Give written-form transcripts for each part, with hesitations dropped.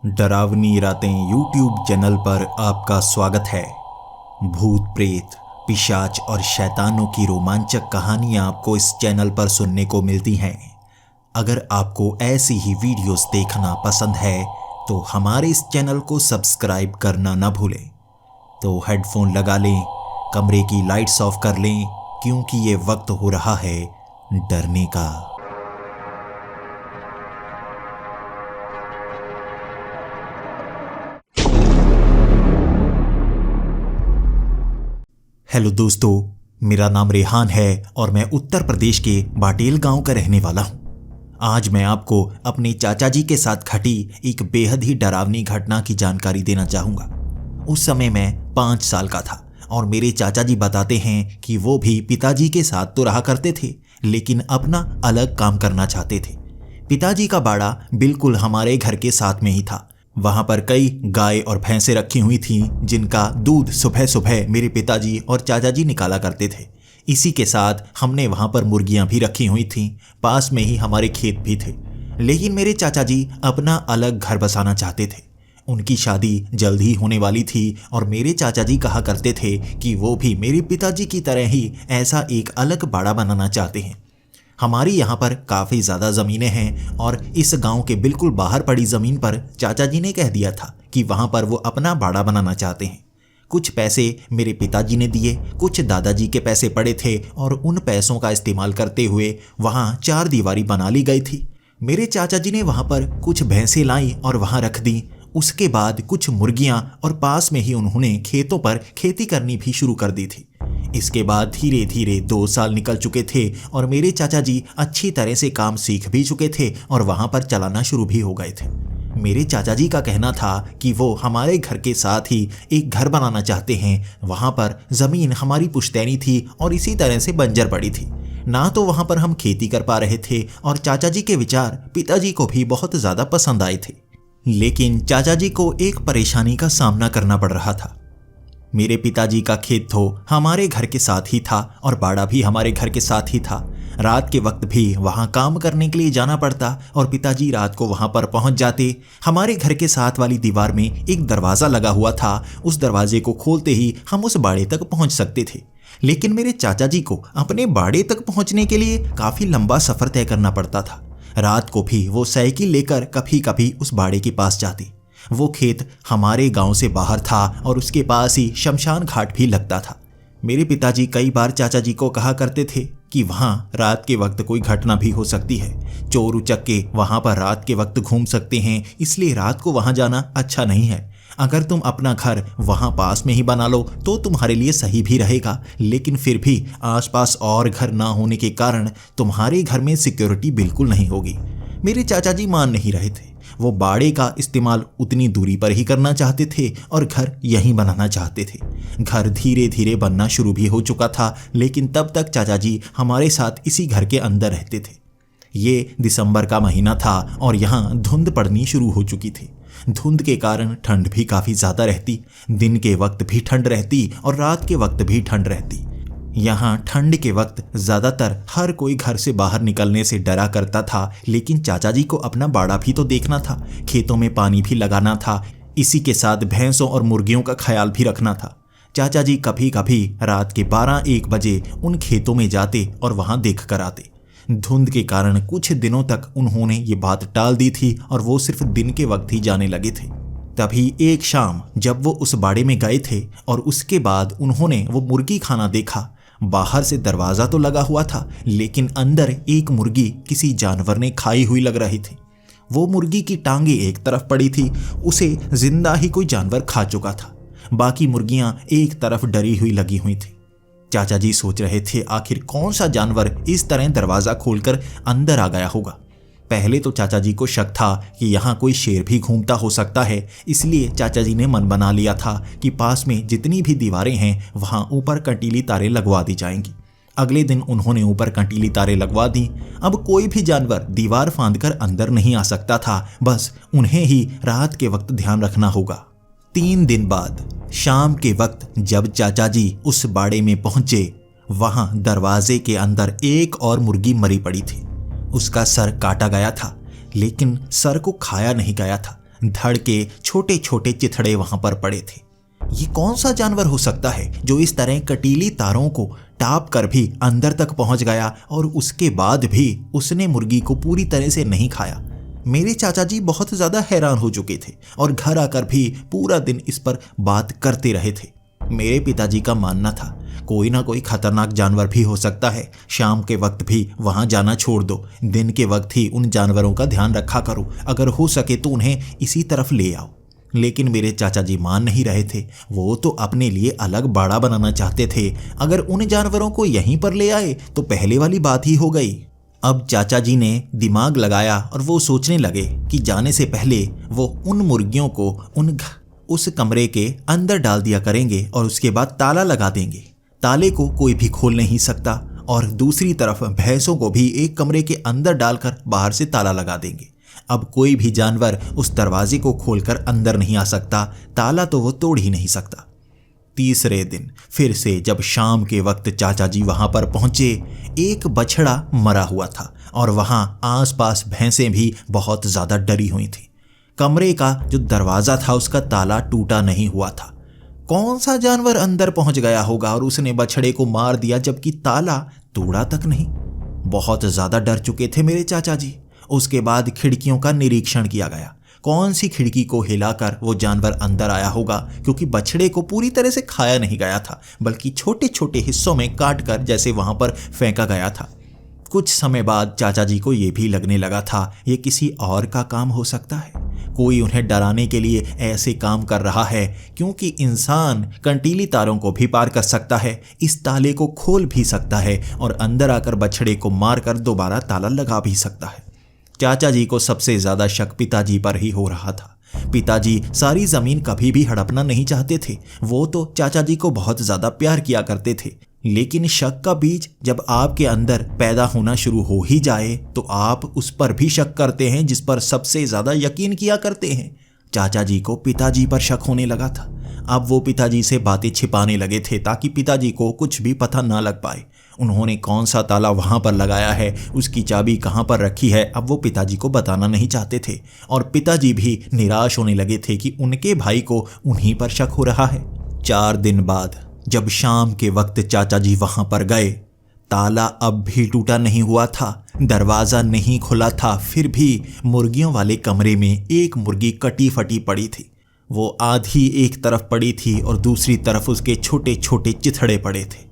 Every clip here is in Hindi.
डरावनी रातें यूट्यूब चैनल पर आपका स्वागत है। भूत प्रेत, पिशाच और शैतानों की रोमांचक कहानियां आपको इस चैनल पर सुनने को मिलती हैं। अगर आपको ऐसी ही वीडियोस देखना पसंद है तो हमारे इस चैनल को सब्सक्राइब करना न भूलें। तो हेडफोन लगा लें, कमरे की लाइट्स ऑफ कर लें, क्योंकि ये वक्त हो रहा है डरने का। हेलो दोस्तों, मेरा नाम रेहान है और मैं उत्तर प्रदेश के बाटेल गांव का रहने वाला हूं। आज मैं आपको अपने चाचा जी के साथ घटी एक बेहद ही डरावनी घटना की जानकारी देना चाहूँगा। उस समय मैं 5 साल का था और मेरे चाचा जी बताते हैं कि वो भी पिताजी के साथ तो रहा करते थे, लेकिन अपना अलग काम करना चाहते थे। पिताजी का बाड़ा बिल्कुल हमारे घर के साथ में ही था। वहां पर कई गाय और भैंसें रखी हुई थीं, जिनका दूध सुबह सुबह मेरे पिताजी और चाचा जी निकाला करते थे। इसी के साथ हमने वहां पर मुर्गियां भी रखी हुई थीं। पास में ही हमारे खेत भी थे। लेकिन मेरे चाचा जी अपना अलग घर बसाना चाहते थे। उनकी शादी जल्द ही होने वाली थी और मेरे चाचा जी कहा करते थे कि वो भी मेरे पिताजी की तरह ही ऐसा एक अलग बाड़ा बनाना चाहते हैं। हमारी यहाँ पर काफ़ी ज़्यादा ज़मीनें हैं और इस गांव के बिल्कुल बाहर पड़ी ज़मीन पर चाचा जी ने कह दिया था कि वहाँ पर वो अपना बाड़ा बनाना चाहते हैं। कुछ पैसे मेरे पिताजी ने दिए, कुछ दादाजी के पैसे पड़े थे और उन पैसों का इस्तेमाल करते हुए वहाँ 4 दीवारी बना ली गई थी। मेरे चाचा जी ने वहाँ पर कुछ भैंसें लाई और वहाँ रख दी। उसके बाद कुछ मुर्गियाँ और पास में ही उन्होंने खेतों पर खेती करनी भी शुरू कर दी थी। इसके बाद धीरे धीरे 2 साल निकल चुके थे और मेरे चाचा जी अच्छी तरह से काम सीख भी चुके थे और वहां पर चलाना शुरू भी हो गए थे। मेरे चाचा जी का कहना था कि वो हमारे घर के साथ ही एक घर बनाना चाहते हैं। वहां पर जमीन हमारी पुश्तैनी थी और इसी तरह से बंजर पड़ी थी। ना तो वहां पर हम खेती कर पा रहे थे और चाचा जी के विचार पिताजी को भी बहुत ज्यादा पसंद आए थे। लेकिन चाचा जी को एक परेशानी का सामना करना पड़ रहा था। मेरे पिताजी का खेत तो हमारे घर के साथ ही था और बाड़ा भी हमारे घर के साथ ही था। रात के वक्त भी वहां काम करने के लिए जाना पड़ता और पिताजी रात को वहां पर पहुंच जाते। हमारे घर के साथ वाली दीवार में एक दरवाज़ा लगा हुआ था। उस दरवाजे को खोलते ही हम उस बाड़े तक पहुंच सकते थे। लेकिन मेरे चाचा जी को अपने बाड़े तक पहुंचने के लिए काफ़ी लंबा सफ़र तय करना पड़ता था। रात को भी वो साइकिल लेकर कभी कभी उस बाड़े के पास जाते। वो खेत हमारे गांव से बाहर था और उसके पास ही शमशान घाट भी लगता था। मेरे पिताजी कई बार चाचा जी को कहा करते थे कि वहाँ रात के वक्त कोई घटना भी हो सकती है। चोर उचक्के वहाँ पर रात के वक्त घूम सकते हैं, इसलिए रात को वहाँ जाना अच्छा नहीं है। अगर तुम अपना घर वहाँ पास में ही बना लो तो तुम्हारे लिए सही भी रहेगा, लेकिन फिर भी आसपास और घर ना होने के कारण तुम्हारे घर में सिक्योरिटी बिल्कुल नहीं होगी। मेरे चाचा जी मान नहीं रहे थे। वो बाड़े का इस्तेमाल उतनी दूरी पर ही करना चाहते थे और घर यहीं बनाना चाहते थे। घर धीरे धीरे बनना शुरू भी हो चुका था, लेकिन तब तक चाचा जी हमारे साथ इसी घर के अंदर रहते थे। ये दिसंबर का महीना था और यहाँ धुंध पड़नी शुरू हो चुकी थी। धुंध के कारण ठंड भी काफ़ी ज़्यादा रहती। दिन के वक्त भी ठंड रहती और रात के वक्त भी ठंड रहती। यहाँ ठंड के वक्त ज़्यादातर हर कोई घर से बाहर निकलने से डरा करता था, लेकिन चाचा जी को अपना बाड़ा भी तो देखना था, खेतों में पानी भी लगाना था, इसी के साथ भैंसों और मुर्गियों का ख्याल भी रखना था। चाचा जी कभी कभी रात के 12-1 बजे उन खेतों में जाते और वहाँ देख कर आते। धुंध के कारण कुछ दिनों तक उन्होंने ये बात टाल दी थी और वो सिर्फ दिन के वक्त ही जाने लगे थे। तभी एक शाम जब वो उस बाड़े में गए थे और उसके बाद उन्होंने वो मुर्गी खाना देखा। बाहर से दरवाज़ा तो लगा हुआ था, लेकिन अंदर एक मुर्गी किसी जानवर ने खाई हुई लग रही थी। वो मुर्गी की टांगे एक तरफ पड़ी थी, उसे जिंदा ही कोई जानवर खा चुका था। बाकी मुर्गियां एक तरफ डरी हुई लगी हुई थी। चाचा जी सोच रहे थे आखिर कौन सा जानवर इस तरह दरवाज़ा खोलकर अंदर आ गया होगा। पहले तो चाचा जी को शक था कि यहाँ कोई शेर भी घूमता हो सकता है, इसलिए चाचा जी ने मन बना लिया था कि पास में जितनी भी दीवारें हैं वहाँ ऊपर कंटीली तारें लगवा दी जाएंगी। अगले दिन उन्होंने ऊपर कंटीली तारें लगवा दी। अब कोई भी जानवर दीवार फांदकर अंदर नहीं आ सकता था, बस उन्हें ही रात के वक्त ध्यान रखना होगा। 3 दिन बाद शाम के वक्त जब चाचा जी उस बाड़े में पहुंचे, वहाँ दरवाजे के अंदर एक और मुर्गी मरी पड़ी थी। उसका सर काटा गया था, लेकिन सर को खाया नहीं गया था। धड़ के छोटे छोटे चिथड़े वहां पर पड़े थे। ये कौन सा जानवर हो सकता है जो इस तरह कटीली तारों को टाप कर भी अंदर तक पहुंच गया और उसके बाद भी उसने मुर्गी को पूरी तरह से नहीं खाया। मेरे चाचा जी बहुत ज्यादा हैरान हो चुके थे और घर आकर भी पूरा दिन इस पर बात करते रहे थे। मेरे पिताजी का मानना था कोई ना कोई खतरनाक जानवर भी हो सकता है, शाम के वक्त भी वहां जाना छोड़ दो, दिन के वक्त ही उन जानवरों का ध्यान रखा करो, अगर हो सके तो उन्हें इसी तरफ ले आओ। लेकिन मेरे चाचा जी मान नहीं रहे थे। वो तो अपने लिए अलग बाड़ा बनाना चाहते थे। अगर उन जानवरों को यहीं पर ले आए तो पहले वाली बात ही हो गई। अब चाचा जी ने दिमाग लगाया और वो सोचने लगे कि जाने से पहले वो उन मुर्गियों को उस कमरे के अंदर डाल दिया करेंगे और उसके बाद ताला लगा देंगे। ताले को कोई भी खोल नहीं सकता और दूसरी तरफ भैंसों को भी एक कमरे के अंदर डालकर बाहर से ताला लगा देंगे। अब कोई भी जानवर उस दरवाजे को खोलकर अंदर नहीं आ सकता, ताला तो वो तोड़ ही नहीं सकता। तीसरे दिन फिर से जब शाम के वक्त चाचा जी वहां पर पहुंचे, एक बछड़ा मरा हुआ था और वहां आसपास भैंसें भी बहुत ज्यादा डरी हुई थी। कमरे का जो दरवाजा था उसका ताला टूटा नहीं हुआ था। कौन सा जानवर अंदर पहुंच गया होगा और उसने बछड़े को मार दिया जबकि ताला तोड़ा तक नहीं। बहुत ज्यादा डर चुके थे मेरे चाचा जी। उसके बाद खिड़कियों का निरीक्षण किया गया। कौन सी खिड़की को हिलाकर वो जानवर अंदर आया होगा, क्योंकि बछड़े को पूरी तरह से खाया नहीं गया था बल्कि छोटे छोटे हिस्सों में काट कर जैसे वहां पर फेंका गया था। कुछ समय बाद चाचा जी को ये भी लगने लगा था ये किसी और का काम हो सकता है। कोई उन्हें डराने के लिए ऐसे काम कर रहा है, क्योंकि इंसान कंटीली तारों को भी पार कर सकता है, इस ताले को खोल भी सकता है और अंदर आकर बछड़े को मारकर दोबारा ताला लगा भी सकता है। चाचा जी को सबसे ज्यादा शक पिताजी पर ही हो रहा था। पिताजी सारी जमीन कभी भी हड़पना नहीं चाहते थे। वो तो चाचा जी को बहुत ज्यादा प्यार किया करते थे, लेकिन शक का बीज जब आपके अंदर पैदा होना शुरू हो ही जाए तो आप उस पर भी शक करते हैं जिस पर सबसे ज्यादा यकीन किया करते हैं। चाचा जी को पिताजी पर शक होने लगा था। अब वो पिताजी से बातें छिपाने लगे थे ताकि पिताजी को कुछ भी पता ना लग पाए। उन्होंने कौन सा ताला वहां पर लगाया है, उसकी चाबी कहां पर रखी है, अब वो पिताजी को बताना नहीं चाहते थे और पिताजी भी निराश होने लगे थे कि उनके भाई को उन्हीं पर शक हो रहा है। 4 दिन बाद जब शाम के वक्त चाचा जी वहां पर गए, ताला अब भी टूटा नहीं हुआ था, दरवाजा नहीं खुला था, फिर भी मुर्गियों वाले कमरे में एक मुर्गी कटी फटी पड़ी थी। वो आधी एक तरफ पड़ी थी और दूसरी तरफ उसके छोटे छोटे चिथड़े पड़े थे।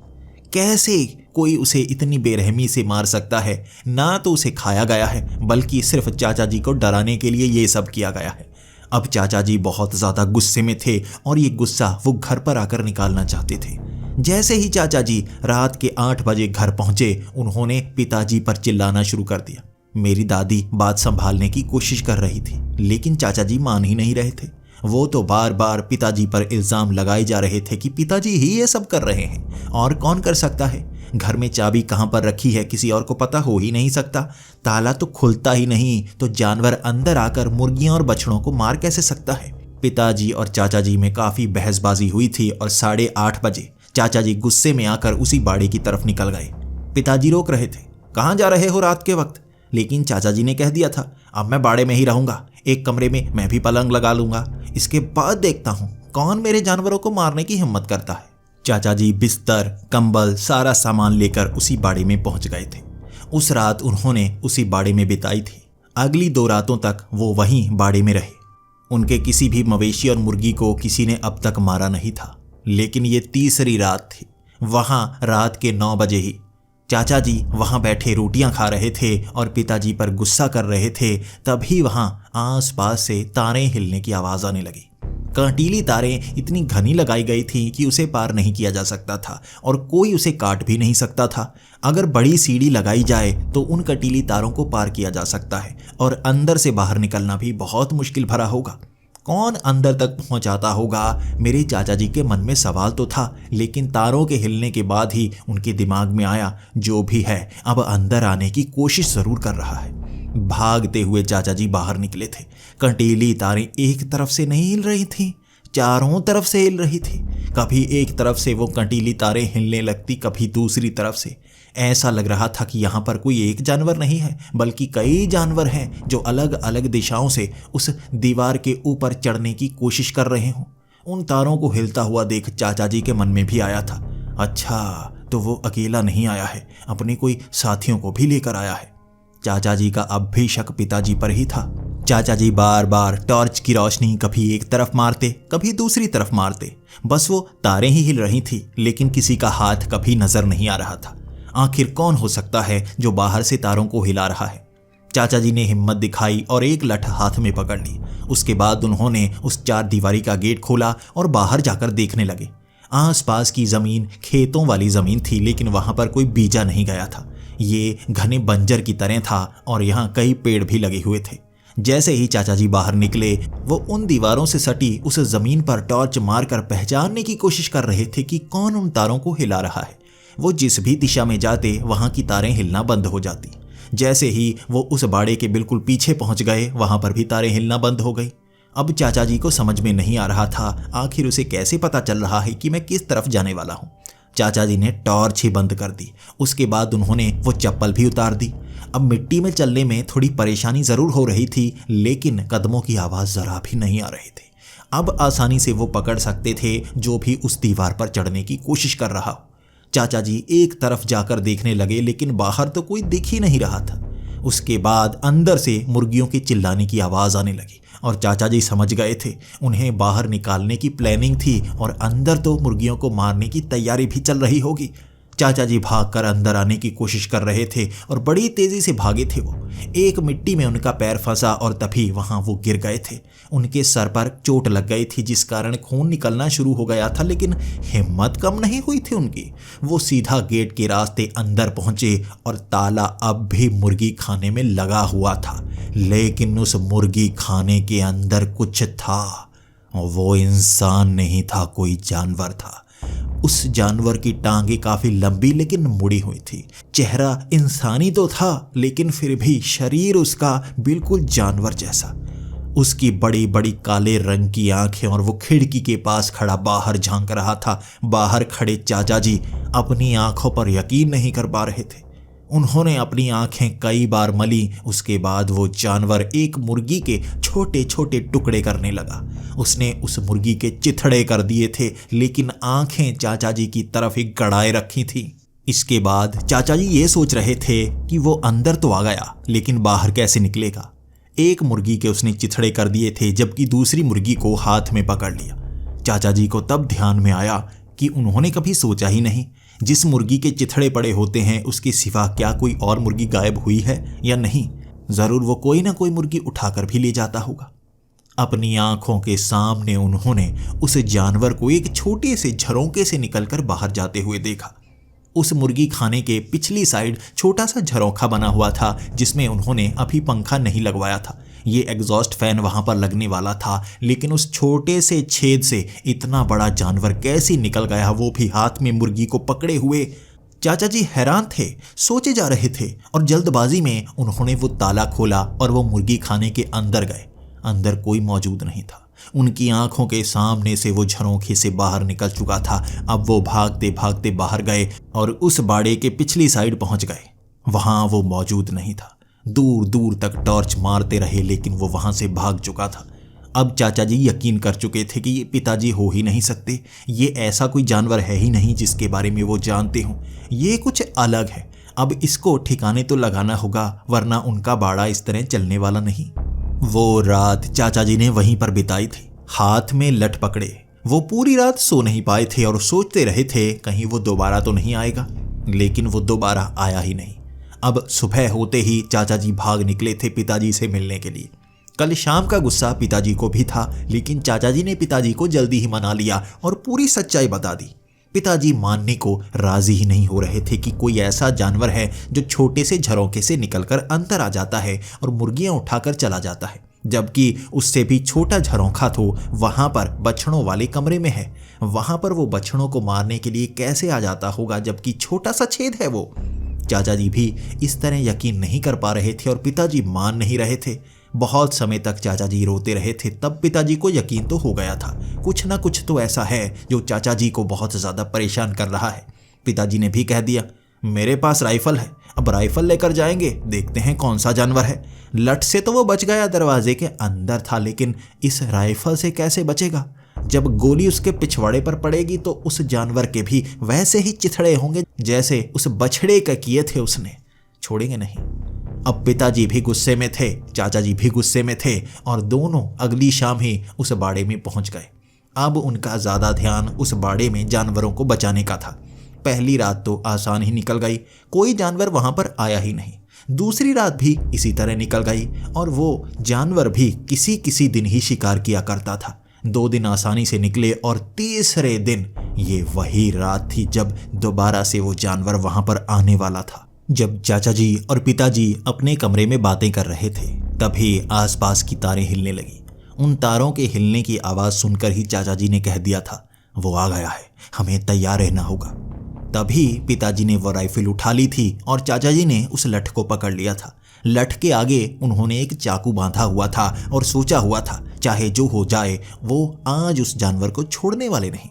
कैसे कोई उसे इतनी बेरहमी से मार सकता है? ना तो उसे खाया गया है बल्कि सिर्फ चाचा जी को डराने के लिए ये सब किया गया है। अब चाचा जी बहुत ज्यादा गुस्से में थे और ये गुस्सा वो घर पर आकर निकालना चाहते थे। जैसे ही चाचा जी रात के 8 बजे घर पहुंचे, उन्होंने पिताजी पर चिल्लाना शुरू कर दिया। मेरी दादी बात संभालने की कोशिश कर रही थी, लेकिन चाचा जी मान ही नहीं रहे थे। वो तो बार बार पिताजी पर इल्जाम लगाए जा रहे थे कि पिताजी ही ये सब कर रहे हैं, और कौन कर सकता है? घर में चाबी कहां पर रखी है किसी और को पता हो ही नहीं सकता। ताला तो खुलता ही नहीं, तो जानवर अंदर आकर मुर्गियां और बछड़ों को मार कैसे सकता है? पिताजी और चाचा जी में काफी बहसबाजी हुई थी और 8:30 बजे चाचा जी गुस्से में आकर उसी बाड़े की तरफ निकल गए। पिताजी रोक रहे थे, कहां जा रहे हो रात के वक्त? लेकिन चाचा जी ने कह दिया था, अब मैं बाड़े में ही रहूंगा, एक कमरे में मैं भी पलंग लगा लूंगा, इसके बाद देखता हूं कौन मेरे जानवरों को मारने की हिम्मत करता है। चाचा जी बिस्तर, कंबल, सारा सामान लेकर उसी बाड़े में पहुंच गए थे। उस रात उन्होंने उसी बाड़े में बिताई थी। अगली 2 रातों तक वो वहीं बाड़े में रहे। उनके किसी भी मवेशी और मुर्गी को किसी ने अब तक मारा नहीं था, लेकिन ये तीसरी रात थी। वहां रात के 9 बजे ही चाचा जी वहां बैठे रोटियां खा रहे थे और पिताजी पर गुस्सा कर रहे थे। तभी वहां आसपास से तारें हिलने की आवाज आने लगी। कांटीली तारें इतनी घनी लगाई गई थी कि उसे पार नहीं किया जा सकता था और कोई उसे काट भी नहीं सकता था। अगर बड़ी सीढ़ी लगाई जाए तो उन कटीली तारों को पार किया जा सकता है और अंदर से बाहर निकलना भी बहुत मुश्किल भरा होगा। कौन अंदर तक पहुंचाता होगा? मेरे चाचा जी के मन में सवाल तो था, लेकिन तारों के हिलने के बाद ही उनके दिमाग में आया, जो भी है अब अंदर आने की कोशिश जरूर कर रहा है। भागते हुए चाचा जी बाहर निकले थे। कंटीली तारें एक तरफ से नहीं हिल रही थीं, चारों तरफ से हिल रही थी। कभी एक तरफ से वो कंटीली तारें हिलने लगती, कभी दूसरी तरफ से। ऐसा लग रहा था कि यहाँ पर कोई एक जानवर नहीं है बल्कि कई जानवर हैं जो अलग अलग दिशाओं से उस दीवार के ऊपर चढ़ने की कोशिश कर रहे हों। उन तारों को हिलता हुआ देख चाचा जी के मन में भी आया था, अच्छा तो वो अकेला नहीं आया है, अपने कोई साथियों को भी लेकर आया है। चाचा जी का अब भी शक पिताजी पर ही था। चाचा जी बार बार टॉर्च की रोशनी कभी एक तरफ मारते कभी दूसरी तरफ मारते, बस वो तारें ही हिल रही थी लेकिन किसी का हाथ कभी नजर नहीं आ रहा था। आखिर कौन हो सकता है जो बाहर से तारों को हिला रहा है? चाचा जी ने हिम्मत दिखाई और एक लठ हाथ में पकड़ ली। उसके बाद उन्होंने उस चार दीवारी का गेट खोला और बाहर जाकर देखने लगे। आसपास की जमीन खेतों वाली जमीन थी लेकिन वहां पर कोई बीजा नहीं गया था। ये घने बंजर की तरह था और यहाँ कई पेड़ भी लगे हुए थे। जैसे ही चाचा जी बाहर निकले वो उन दीवारों से सटी उस जमीन पर टॉर्च मारकर पहचानने की कोशिश कर रहे थे कि कौन उन तारों को हिला रहा है। वो जिस भी दिशा में जाते वहां की तारें हिलना बंद हो जाती। जैसे ही वो उस बाड़े के बिल्कुल पीछे पहुंच गए वहां पर भी तारें हिलना बंद हो गई। अब चाचा जी को समझ में नहीं आ रहा था आखिर उसे कैसे पता चल रहा है कि मैं किस तरफ जाने वाला हूं। चाचा जी ने टॉर्च ही बंद कर दी। उसके बाद उन्होंने वो चप्पल भी उतार दी। अब मिट्टी में चलने में थोड़ी परेशानी जरूर हो रही थी लेकिन कदमों की आवाज जरा भी नहीं आ रही थी। अब आसानी से वो पकड़ सकते थे जो भी उस दीवार पर चढ़ने की कोशिश कर रहा हो। चाचा जी एक तरफ जाकर देखने लगे लेकिन बाहर तो कोई दिख ही नहीं रहा था। उसके बाद अंदर से मुर्गियों के चिल्लाने की आवाज आने लगी और चाचा जी समझ गए थे उन्हें बाहर निकालने की प्लानिंग थी और अंदर तो मुर्गियों को मारने की तैयारी भी चल रही होगी। चाचा जी भागकर अंदर आने की कोशिश कर रहे थे और बड़ी तेजी से भागे थे। वो एक मिट्टी में उनका पैर फंसा और तभी वहां वो गिर गए थे। उनके सर पर चोट लग गई थी जिस कारण खून निकलना शुरू हो गया था लेकिन हिम्मत कम नहीं हुई थी उनकी। वो सीधा गेट के रास्ते अंदर पहुंचे और ताला अब भी मुर्गी खाने में लगा हुआ था लेकिन उस मुर्गी खाने के अंदर कुछ था। वो इंसान नहीं था, कोई जानवर था। उस जानवर की टांगे काफी लंबी लेकिन मुड़ी हुई थी। चेहरा इंसानी तो था लेकिन फिर भी शरीर उसका बिल्कुल जानवर जैसा। उसकी बड़ी बड़ी काले रंग की आंखें और वो खिड़की के पास खड़ा बाहर झांक रहा था। बाहर खड़े चाचा जी अपनी आंखों पर यकीन नहीं कर पा रहे थे। उन्होंने अपनी आंखें कई बार मली। उसके बाद वो जानवर एक मुर्गी के छोटे छोटे टुकड़े करने लगा। उसने उस मुर्गी के चिथड़े कर दिए थे लेकिन आंखें चाचा जी की तरफ ही गड़ाए रखी थी। इसके बाद चाचा जी ये सोच रहे थे कि वो अंदर तो आ गया लेकिन बाहर कैसे निकलेगा। एक मुर्गी के उसने चिथड़े कर दिए थे जबकि दूसरी मुर्गी को हाथ में पकड़ लिया। चाचा जी को तब ध्यान में आया कि उन्होंने कभी सोचा ही नहीं जिस मुर्गी के चिथड़े पड़े होते हैं उसके सिवा क्या कोई और मुर्गी गायब हुई है या नहीं। जरूर वो कोई ना कोई मुर्गी उठाकर भी ले जाता होगा। अपनी आंखों के सामने उन्होंने उस जानवर को एक छोटे से झरोके से निकलकर बाहर जाते हुए देखा। उस मुर्गी खाने के पिछली साइड छोटा सा झरोखा बना हुआ था जिसमें उन्होंने अभी पंखा नहीं लगवाया था। ये एग्जॉस्ट फैन वहां पर लगने वाला था लेकिन उस छोटे से छेद से इतना बड़ा जानवर कैसे निकल गया, वो भी हाथ में मुर्गी को पकड़े हुए। चाचा जी हैरान थे, सोचे जा रहे थे और जल्दबाजी में उन्होंने वो ताला खोला और वो मुर्गी खाने के अंदर गए। अंदर कोई मौजूद नहीं था। उनकी आंखों के सामने से वो झरोखे से बाहर निकल चुका था। अब वो भागते भागते बाहर गए और उस बाड़े के पिछली साइड पहुंच गए। वहां वो मौजूद नहीं था। दूर दूर तक टॉर्च मारते रहे लेकिन वो वहां से भाग चुका था। अब चाचा जी यकीन कर चुके थे कि ये पिताजी हो ही नहीं सकते। ये ऐसा कोई जानवर है ही नहीं जिसके बारे में वो जानते हों। ये कुछ अलग है। अब इसको ठिकाने तो लगाना होगा वरना उनका बाड़ा इस तरह चलने वाला नहीं। वो रात चाचा जी ने वहीं पर बिताई थी, हाथ में लठ पकड़े। वो पूरी रात सो नहीं पाए थे और सोचते रहे थे कहीं वो दोबारा तो नहीं आएगा, लेकिन वो दोबारा आया ही नहीं। अब सुबह होते ही चाचा जी भाग निकले थे पिताजी से मिलने के लिए। कल शाम का गुस्सा पिताजी को भी था लेकिन चाचा जी ने पिताजी को जल्दी ही मना लिया और पूरी सच्चाई बता दी। पिताजी मानने को राजी ही नहीं हो रहे थे कि कोई ऐसा जानवर है जो छोटे से झरोके से निकलकर अंदर आ जाता है और मुर्गियां उठाकर चला जाता है, जबकि उससे भी छोटा झरोखा तो वहां पर बछड़ों वाले कमरे में है। वहां पर वो बछड़ों को मारने के लिए कैसे आ जाता होगा जबकि छोटा सा छेद है वो। चाचा जी भी इस तरह यकीन नहीं कर पा रहे थे और पिताजी मान नहीं रहे थे। बहुत समय तक चाचा जी रोते रहे थे। तब पिताजी को यकीन तो हो गया था कुछ ना कुछ तो ऐसा है जो चाचा जी को बहुत ज़्यादा परेशान कर रहा है। पिताजी ने भी कह दिया, मेरे पास राइफल है, अब राइफल लेकर जाएंगे, देखते हैं कौन सा जानवर है। लठ से तो वो बच गया, दरवाजे के अंदर था, लेकिन इस राइफल से कैसे बचेगा? जब गोली उसके पिछवाड़े पर पड़ेगी तो उस जानवर के भी वैसे ही चिथड़े होंगे जैसे उस बछड़े का किए थे उसने। छोड़ेंगे नहीं। अब पिताजी भी गुस्से में थे, चाचा जी भी गुस्से में थे और दोनों अगली शाम ही उस बाड़े में पहुंच गए। अब उनका ज्यादा ध्यान उस बाड़े में जानवरों को बचाने का था। पहली रात तो आसान ही निकल गई, कोई जानवर वहां पर आया ही नहीं। दूसरी रात भी इसी तरह निकल गई और वो जानवर भी किसी किसी दिन ही शिकार किया करता था। 2 दिन आसानी से निकले और तीसरे दिन ये वही रात थी जब दोबारा से वो जानवर वहां पर आने वाला था। जब चाचा जी और पिताजी अपने कमरे में बातें कर रहे थे तभी आसपास की तारें हिलने लगी। उन तारों के हिलने की आवाज सुनकर ही चाचा जी ने कह दिया था, वो आ गया है, हमें तैयार रहना होगा। तभी पिताजी ने वो राइफल उठा ली थी और चाचा जी ने उस लठ को पकड़ लिया था। लठ के आगे उन्होंने एक चाकू बांधा हुआ था और सोचा हुआ था चाहे जो हो जाए वो आज उस जानवर को छोड़ने वाले नहीं।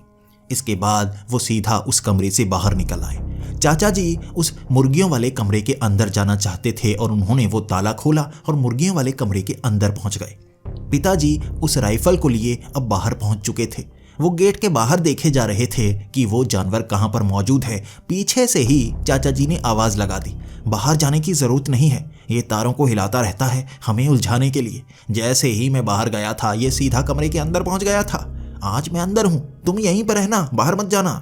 इसके बाद वो सीधा उस कमरे से बाहर निकल आए। चाचा जी उस मुर्गियों वाले कमरे के अंदर जाना चाहते थे और उन्होंने वो ताला खोला और मुर्गियों वाले कमरे के अंदर पहुंच गए। पिताजी उस राइफल को लिए अब बाहर पहुंच चुके थे। वो गेट के बाहर देखे जा रहे थे कि वो जानवर कहां पर मौजूद है। पीछे से ही चाचा जी ने आवाज लगा दी, बाहर जाने की जरूरत नहीं है, ये तारों को हिलाता रहता है हमें उलझाने के लिए। जैसे ही मैं बाहर गया था ये सीधा कमरे के अंदर पहुंच गया था। आज मैं अंदर हूं, तुम यहीं पर रहना, बाहर मत जाना।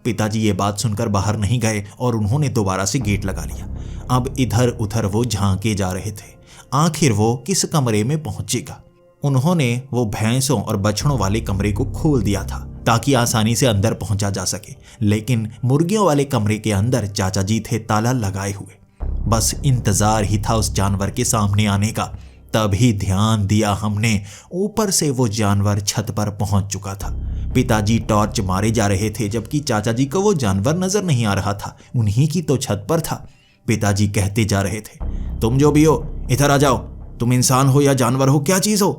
पिताजी ये बात सुनकर बाहर नहीं गए और उन्होंने दोबारा से गेट लगा लिया। अब इधर उधर वो झांके जा रहे थे, आखिर वो किस कमरे में पहुंचेगा। उन्होंने वो भैंसों और बछड़ों वाले कमरे को खोल दिया था ताकि आसानी से अंदर पहुंचा जा सके, लेकिन मुर्गियों वाले कमरे के अंदर चाचा जी थे ताला लगाए हुए। बस इंतजार ही था उस जानवर के सामने आने का। तभी ध्यान दिया हमने, ऊपर से वो जानवर छत पर पहुंच चुका था। पिताजी टॉर्च मारे जा रहे थे जबकि चाचा जी को वो जानवर नजर नहीं आ रहा था, उन्हीं की तो छत पर था। पिताजी कहते जा रहे थे, तुम जो भी हो इधर आ जाओ, तुम इंसान हो या जानवर हो, क्या चीज हो?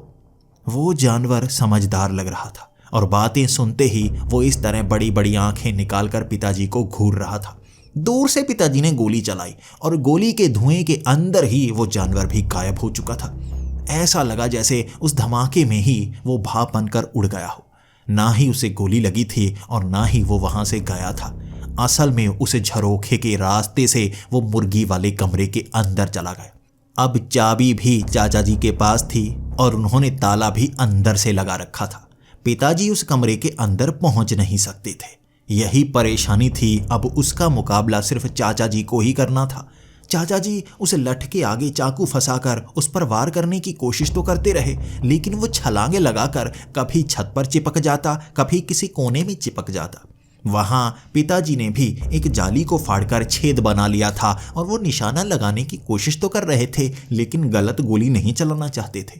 वो जानवर समझदार लग रहा था और बातें सुनते ही वो इस तरह बड़ी बड़ी आंखें निकालकर पिताजी को घूर रहा था। दूर से पिताजी ने गोली चलाई और गोली के धुएं के अंदर ही वो जानवर भी गायब हो चुका था। ऐसा लगा जैसे उस धमाके में ही वो भाप बनकर उड़ गया हो। ना ही उसे गोली लगी थी और ना ही वो वहां से गया था। असल में उस झरोखे के रास्ते से वो मुर्गी वाले कमरे के अंदर चला गया। अब चाबी भी चाचा जी के पास थी और उन्होंने ताला भी अंदर से लगा रखा था। पिताजी उस कमरे के अंदर पहुंच नहीं सकते थे। यही परेशानी थी, अब उसका मुकाबला सिर्फ चाचा जी को ही करना था। चाचा जी उस लठ के आगे चाकू फंसाकर उस पर वार करने की कोशिश तो करते रहे, लेकिन वो छलांगे लगाकर कभी छत पर चिपक जाता, कभी किसी कोने में चिपक जाता। वहां पिताजी ने भी एक जाली को फाड़कर छेद बना लिया था और वो निशाना लगाने की कोशिश तो कर रहे थे, लेकिन गलत गोली नहीं चलाना चाहते थे।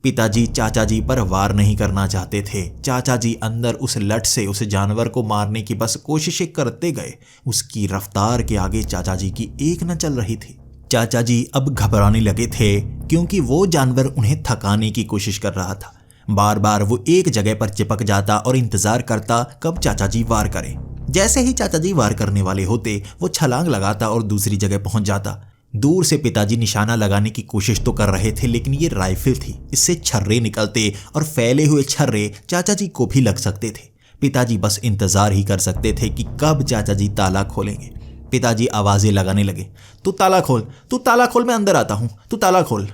पिताजी चाचा जी पर वार नहीं करना चाहते थे। चाचा जी अंदर उस लठ से उस जानवर को मारने की बस कोशिशें करते गए। उसकी रफ्तार के आगे चाचा जी की एक न चल रही थी। चाचा जी अब घबराने लगे थे क्योंकि वो जानवर उन्हें थकाने की कोशिश कर रहा था। बार बार वो एक जगह पर चिपक जाता और इंतजार करता कब चाचा जी वार करें। जैसे ही चाचा जी वार करने वाले होते वो छलांग लगाता और दूसरी जगह पहुंच जाता। दूर से पिताजी निशाना लगाने की कोशिश तो कर रहे थे, लेकिन ये राइफल थी, इससे छर्रे निकलते और फैले हुए छर्रे चाचा जी को भी लग सकते थे। पिताजी बस इंतजार ही कर सकते थे कि कब चाचा जी ताला खोलेंगे। पिताजी आवाजें लगाने लगे, तू ताला खोल, तू ताला खोल, मैं अंदर आता हूं, तू ताला खोल।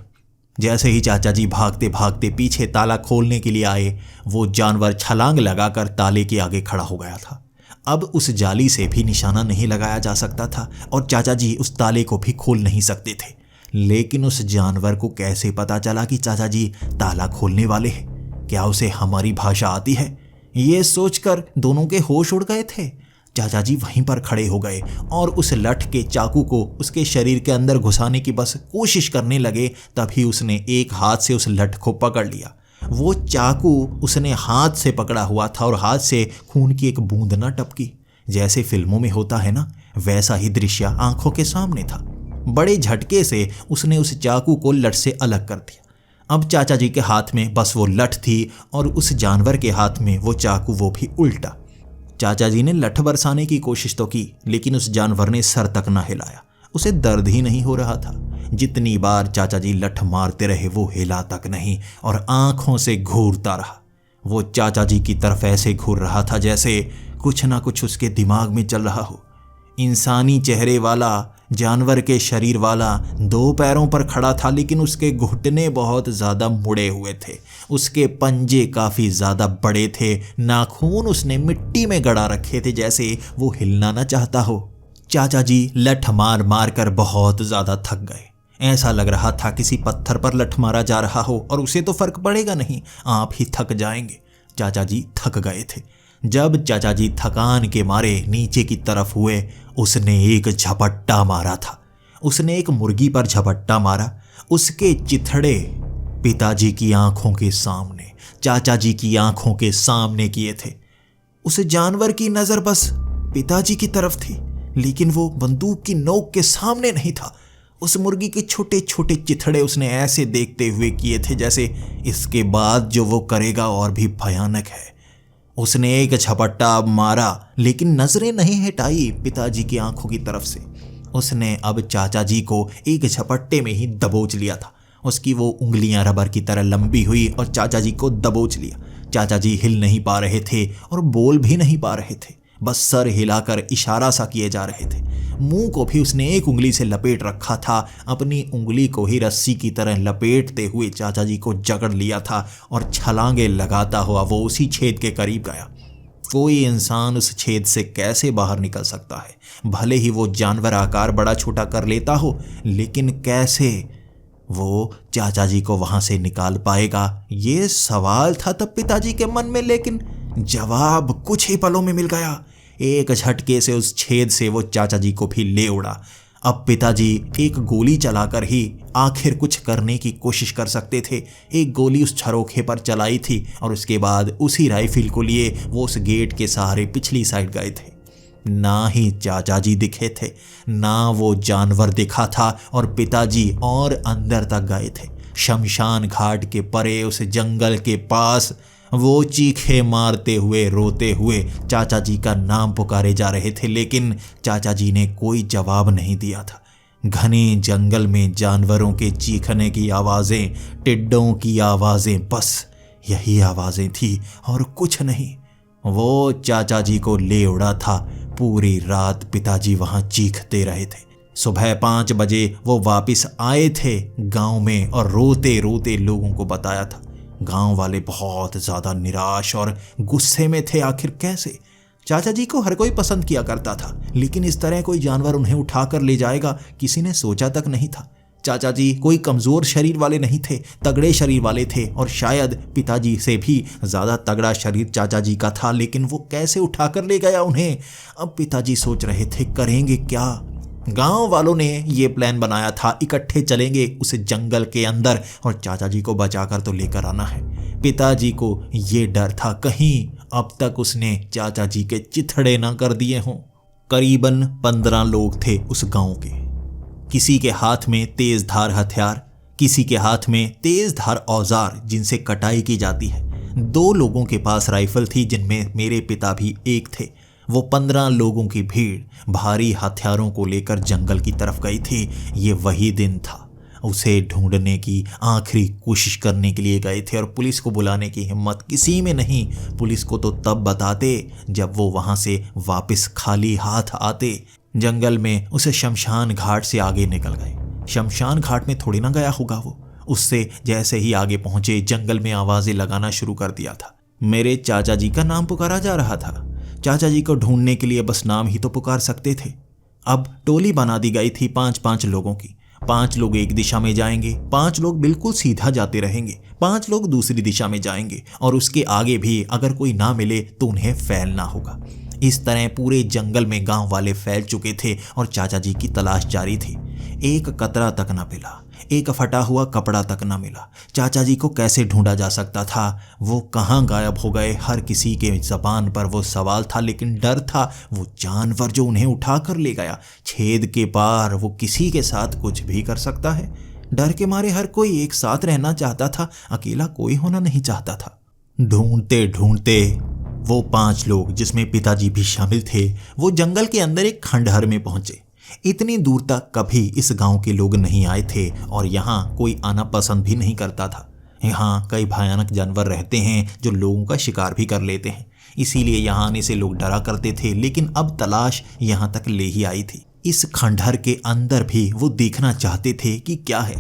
जैसे ही चाचा जी भागते भागते पीछे ताला खोलने के लिए आए, वो जानवर छलांग लगाकर ताले के आगे खड़ा हो गया था। अब उस जाली से भी निशाना नहीं लगाया जा सकता था और चाचा जी उस ताले को भी खोल नहीं सकते थे। लेकिन उस जानवर को कैसे पता चला कि चाचा जी ताला खोलने वाले हैं? क्या उसे हमारी भाषा आती है? ये सोचकर दोनों के होश उड़ गए थे। चाचा जी वहीं पर खड़े हो गए और उस लठ के चाकू को उसके शरीर के अंदर घुसाने की बस कोशिश करने लगे। तभी उसने एक हाथ से उस लठ को पकड़ लिया। वो चाकू उसने हाथ से पकड़ा हुआ था और हाथ से खून की एक बूंद न टपकी। जैसे फिल्मों में होता है ना, वैसा ही दृश्य आंखों के सामने था। बड़े झटके से उसने उस चाकू को लठ से अलग कर दिया। अब चाचा जी के हाथ में बस वो लठ थी और उस जानवर के हाथ में वो चाकू, वो भी उल्टा। चाचा जी ने लठ बरसाने की कोशिश तो की, लेकिन उस जानवर ने सर तक ना हिलाया। उसे दर्द ही नहीं हो रहा था। जितनी बार चाचा जी लठ मारते रहे वो हिला तक नहीं और आंखों से घूरता रहा। वो चाचा जी की तरफ ऐसे घूर रहा था जैसे कुछ ना कुछ उसके दिमाग में चल रहा हो। इंसानी चेहरे वाला, जानवर के शरीर वाला, 2 पैरों पर खड़ा था, लेकिन उसके घुटने बहुत ज़्यादा मुड़े हुए थे। उसके पंजे काफ़ी ज़्यादा बड़े थे। नाखून उसने मिट्टी में गड़ा रखे थे जैसे वो हिलना न चाहता हो। चाचा जी लठ मार मार कर बहुत ज़्यादा थक गए। ऐसा लग रहा था किसी पत्थर पर लठ मारा जा रहा हो और उसे तो फर्क पड़ेगा नहीं, आप ही थक जाएंगे। चाचा जी थक गए थे। जब चाचा जी थकान के मारे नीचे की तरफ हुए, उसने एक झपट्टा मारा था। उसने एक मुर्गी पर झपट्टा मारा। उसके चिथड़े पिताजी की आंखों के सामने, चाचा जी की आंखों के सामने किए थे। उस जानवर की नजर बस पिताजी की तरफ थी, लेकिन वो बंदूक की नोक के सामने नहीं था। उस मुर्गी के छोटे छोटे चिथड़े उसने ऐसे देखते हुए किए थे जैसे इसके बाद जो वो करेगा और भी भयानक है। उसने एक झपट्टा मारा, लेकिन नजरें नहीं हटाई पिताजी की आंखों की तरफ से। उसने अब चाचा जी को एक झपट्टे में ही दबोच लिया था। उसकी वो उंगलियां रबर की तरह लंबी हुई और चाचा जी को दबोच लिया। चाचा जी हिल नहीं पा रहे थे और बोल भी नहीं पा रहे थे, बस सर हिलाकर इशारा सा किए जा रहे थे। मुंह को भी उसने एक उंगली से लपेट रखा था। अपनी उंगली को ही रस्सी की तरह लपेटते हुए चाचा जी को जकड़ लिया था और छलांगे लगाता हुआ वो उसी छेद के करीब गया। कोई इंसान उस छेद से कैसे बाहर निकल सकता है? भले ही वो जानवर आकार बड़ा छोटा कर लेता हो, लेकिन कैसे वो चाचा जी को वहां से निकाल पाएगा? ये सवाल था तब पिताजी के मन में, लेकिन जवाब कुछ ही पलों में मिल गया। एक झटके से उस छेद से वो चाचा जी को भी ले उड़ा। अब पिताजी एक गोली चलाकर ही आखिर कुछ करने की कोशिश कर सकते थे। एक गोली उस झरोखे पर चलाई थी और उसके बाद उसी राइफल को लिए वो उस गेट के सहारे पिछली साइड गए थे। ना ही चाचा जी दिखे थे, ना वो जानवर दिखा था और पिताजी और अंदर तक गए थे। शमशान घाट के परे उस जंगल के पास वो चीखे मारते हुए, रोते हुए चाचा जी का नाम पुकारे जा रहे थे, लेकिन चाचा जी ने कोई जवाब नहीं दिया था। घने जंगल में जानवरों के चीखने की आवाज़ें, टिड्डों की आवाज़ें, बस यही आवाज़ें थी और कुछ नहीं। वो चाचा जी को ले उड़ा था। पूरी रात पिताजी वहाँ चीखते रहे थे। सुबह 5 बजे वो वापस आए थे गांव में और रोते रोते लोगों को बताया था। गांव वाले बहुत ज़्यादा निराश और गुस्से में थे। आखिर कैसे? चाचा जी को हर कोई पसंद किया करता था, लेकिन इस तरह कोई जानवर उन्हें उठाकर ले जाएगा किसी ने सोचा तक नहीं था। चाचा जी कोई कमज़ोर शरीर वाले नहीं थे, तगड़े शरीर वाले थे और शायद पिताजी से भी ज़्यादा तगड़ा शरीर चाचा जी का था, लेकिन वो कैसे उठाकर ले गया उन्हें? अब पिताजी सोच रहे थे करेंगे क्या। गांव वालों ने ये प्लान बनाया था, इकट्ठे चलेंगे उस जंगल के अंदर और चाचा जी को बचाकर तो लेकर आना है। पिताजी को ये डर था कहीं अब तक उसने चाचा जी के चिथड़े ना कर दिए हों। करीबन 15 लोग थे उस गांव के। किसी के हाथ में तेज धार हथियार, किसी के हाथ में तेज धार औजार जिनसे कटाई की जाती है। 2 लोगों के पास राइफल थी, जिनमें मेरे पिता भी एक थे। वो 15 लोगों की भीड़ भारी हथियारों को लेकर जंगल की तरफ गई थी। ये वही दिन था। उसे ढूंढने की आखिरी कोशिश करने के लिए गए थे और पुलिस को बुलाने की हिम्मत किसी में नहीं। पुलिस को तो तब बताते जब वो वहां से वापस खाली हाथ आते। जंगल में उसे शमशान घाट से आगे निकल गए। शमशान घाट में थोड़ी ना गया होगा वो। उससे जैसे ही आगे पहुंचे जंगल में आवाजें लगाना शुरू कर दिया था। मेरे चाचा जी का नाम पुकारा जा रहा था। चाचा जी को ढूंढने के लिए बस नाम ही तो पुकार सकते थे। अब टोली बना दी गई थी 5-5 लोगों की। 5 लोग एक दिशा में जाएंगे, 5 लोग बिल्कुल सीधा जाते रहेंगे, 5 लोग दूसरी दिशा में जाएंगे और उसके आगे भी अगर कोई ना मिले तो उन्हें फैलना होगा। इस तरह पूरे जंगल में गांव वाले फैल चुके थे और चाचा जी की तलाश जारी थी। एक कतरा तक न मिला, एक फटा हुआ कपड़ा तक न मिला। चाचा जी को कैसे ढूंढा जा सकता था? वो कहाँ गायब हो गए? हर किसी के जबान पर वो सवाल था, लेकिन डर था। वो जानवर जो उन्हें उठा कर ले गया, छेद के पार वो किसी के साथ कुछ भी कर सकता है। डर के मारे हर कोई एक साथ रहना चाहता था, अकेला कोई होना नहीं चाहता था। ढूंढते ढूंढते वो 5 लोग, जिसमें पिताजी भी शामिल थे, वो जंगल के अंदर एक खंडहर में पहुंचे। इतनी दूर तक कभी इस गांव के लोग नहीं आए थे और यहाँ कोई आना पसंद भी नहीं करता था। यहाँ कई भयानक जानवर रहते हैं जो लोगों का शिकार भी कर लेते हैं, इसीलिए यहाँ आने से लोग डरा करते थे। लेकिन अब तलाश यहाँ तक ले ही आई थी। इस खंडहर के अंदर भी वो देखना चाहते थे कि क्या है।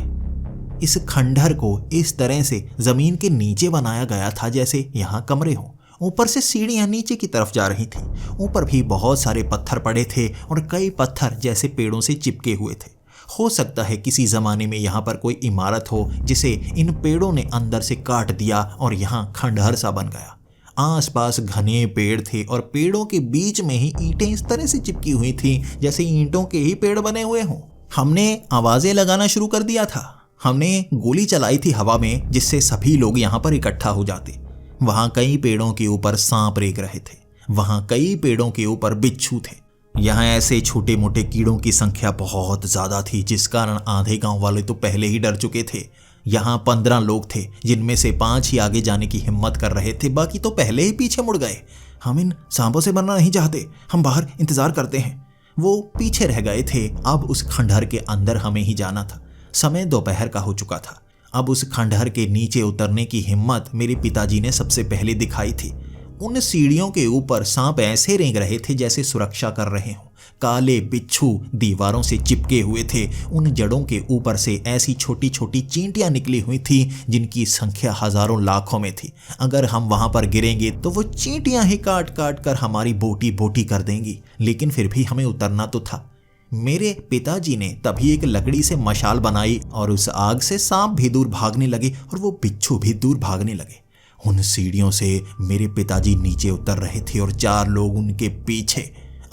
इस खंडहर को इस तरह से जमीन के नीचे बनाया गया था जैसे यहाँ कमरे हों। ऊपर से सीढ़ियाँ नीचे की तरफ जा रही थी। ऊपर भी बहुत सारे पत्थर पड़े थे और कई पत्थर जैसे पेड़ों से चिपके हुए थे। हो सकता है किसी ज़माने में यहाँ पर कोई इमारत हो जिसे इन पेड़ों ने अंदर से काट दिया और यहाँ खंडहर सा बन गया। आसपास घने पेड़ थे और पेड़ों के बीच में ही ईंटें इस तरह से चिपकी हुई थी जैसे ईंटों के ही पेड़ बने हुए हों। हमने आवाज़ें लगाना शुरू कर दिया था। हमने गोली चलाई थी हवा में, जिससे सभी लोग यहाँ पर इकट्ठा हो जाते। वहाँ कई पेड़ों के ऊपर सांप रेंग रहे थे। वहाँ कई पेड़ों के ऊपर बिच्छू थे। यहाँ ऐसे छोटे मोटे कीड़ों की संख्या बहुत ज़्यादा थी, जिस कारण आधे गांव वाले तो पहले ही डर चुके थे। यहाँ 15 लोग थे, जिनमें से 5 ही आगे जाने की हिम्मत कर रहे थे, बाकी तो पहले ही पीछे मुड़ गए। हम इन सांपों से मरना नहीं चाहते, हम बाहर इंतज़ार करते हैं। वो पीछे रह गए थे। अब उस खंडहर के अंदर हमें ही जाना था। समय दोपहर का हो चुका था। अब उस खंडहर के नीचे उतरने की हिम्मत मेरे पिताजी ने सबसे पहले दिखाई थी। उन सीढ़ियों के ऊपर सांप ऐसे रेंग रहे थे जैसे सुरक्षा कर रहे हों। काले बिच्छू दीवारों से चिपके हुए थे। उन जड़ों के ऊपर से ऐसी छोटी छोटी चींटियां निकली हुई थी जिनकी संख्या हजारों लाखों में थी। अगर हम वहां पर गिरेंगे तो वो चींटियां ही काट काट कर हमारी बोटी बोटी कर देंगी। लेकिन फिर भी हमें उतरना तो था। मेरे पिताजी ने तभी एक लकड़ी से मशाल बनाई और उस आग से सांप भी दूर भागने लगे और वो बिच्छू भी दूर भागने लगे। उन सीढ़ियों से मेरे पिताजी नीचे उतर रहे थे और 4 लोग उनके पीछे।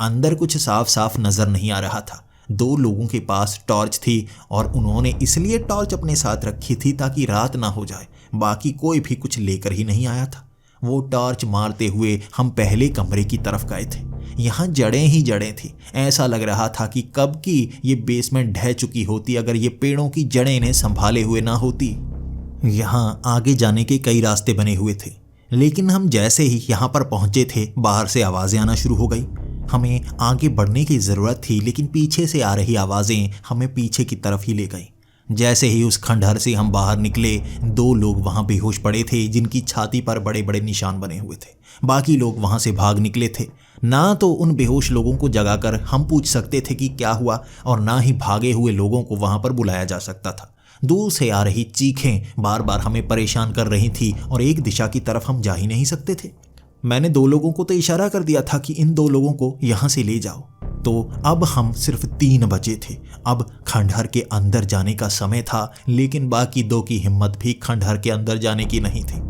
अंदर कुछ साफ साफ नजर नहीं आ रहा था। 2 लोगों के पास टॉर्च थी और उन्होंने इसलिए टॉर्च अपने साथ रखी थी ताकि रात ना हो जाए। बाकी कोई भी कुछ लेकर ही नहीं आया था। वो टॉर्च मारते हुए हम पहले कमरे की तरफ गए थे। यहाँ जड़ें ही जड़ें थी। ऐसा लग रहा था कि कब की ये बेसमेंट ढह चुकी होती अगर ये पेड़ों की जड़ें इन्हें संभाले हुए ना होती। यहाँ आगे जाने के कई रास्ते बने हुए थे, लेकिन हम जैसे ही यहाँ पर पहुँचे थे बाहर से आवाज़ें आना शुरू हो गई। हमें आगे बढ़ने की ज़रूरत थी, लेकिन पीछे से आ रही आवाज़ें हमें पीछे की तरफ ही ले गई। जैसे ही उस खंडहर से हम बाहर निकले, 2 लोग वहाँ बेहोश पड़े थे जिनकी छाती पर बड़े बड़े निशान बने हुए थे। बाकी लोग वहाँ से भाग निकले थे। ना तो उन बेहोश लोगों को जगाकर हम पूछ सकते थे कि क्या हुआ और ना ही भागे हुए लोगों को वहाँ पर बुलाया जा सकता था। दूर से आ रही चीखें बार बार हमें परेशान कर रही थी और एक दिशा की तरफ हम जा ही नहीं सकते थे। मैंने 2 लोगों को तो इशारा कर दिया था कि इन 2 लोगों को यहाँ से ले जाओ। तो अब हम सिर्फ 3 बचे थे। अब खंडहर के अंदर जाने का समय था, लेकिन बाकी 2 की हिम्मत भी खंडहर के अंदर जाने की नहीं थी।